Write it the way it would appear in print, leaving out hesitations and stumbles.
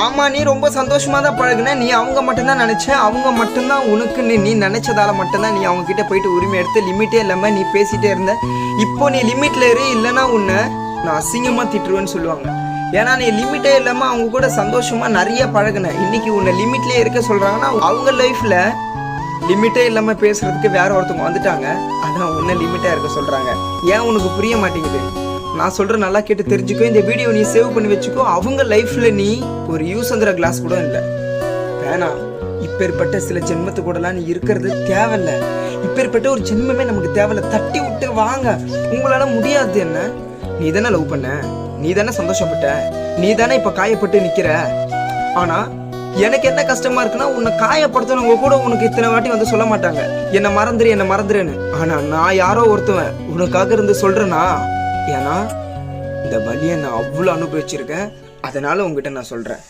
ஆமா, நீ ரொம்ப சந்தோஷமா தான் பழகுன. நீ அவங்க மட்டும்தான் நினைச்ச, அவங்க மட்டும்தான் உனக்குன்னு நீ நினைச்சதால மட்டும்தான் நீ அவங்க கிட்ட போயிட்டு உரிமை எடுத்து லிமிட்டே இல்லாம நீ பேசிட்டே இருந்த. இப்போ நீ லிமிட்ல இரு, இல்லைன்னா உன்னை நான் அசிங்கமா திட்டுருவேன்னு சொல்லுவாங்க. ஏன்னா நீ லிமிட்டே இல்லாம அவங்க கூட சந்தோஷமா நிறைய பழகுன. இன்னைக்கு உன்னை லிமிட்லயே இருக்க சொல்றாங்கன்னா அவங்க லைஃப்ல லிமிட்டே இல்லாம பேசுறதுக்கு வேற ஒருத்தவங்க வந்துட்டாங்க. அதான் உன்னை லிமிட்டா இருக்க சொல்றாங்க. ஏன் உனக்கு புரிய மாட்டேங்குது? நான் சொல்ற நல்லா கேட்டு தெரிஞ்சுக்கோ. இந்த வீடியோ நீ சேவ் பண்ணி வச்சுக்கோ. அவங்க லைஃப்ல நீ ஒரு யூஸ்ங்கிற கிளாஸ் கூட இல்லை. வேணாம், இப்பேற்பட்ட சில ஜென்மத்து கூடலாம் நீ இருக்கிறது தேவையில்ல. இப்பேற்பட்ட ஒரு ஜென்மமே நமக்கு தேவையில்ல. தட்டி விட்டு வாங்க. உங்களால முடியாது. என்ன, நீ தானே லவ் பண்ண, நீ தானே சந்தோஷப்பட்ட, நீ தானே இப்ப காயப்பட்டு நிக்கிற. ஆனா எனக்கு என்ன கஷ்டமா இருக்குன்னா, உன்னை காயப்படுத்தவங்க கூட உனக்கு இத்தனை வாட்டி வந்து சொல்ல மாட்டாங்க, என்ன மறந்துருன்னு. ஆனா நான் யாரோ ஒருத்தவன் உனக்காக இருந்து சொல்றேன்னா, ஏன்னா இந்த வலியை நான் அவ்வளவு அனுபவிச்சிருக்கேன். அதனால உங்ககிட்ட நான் சொல்றேன்.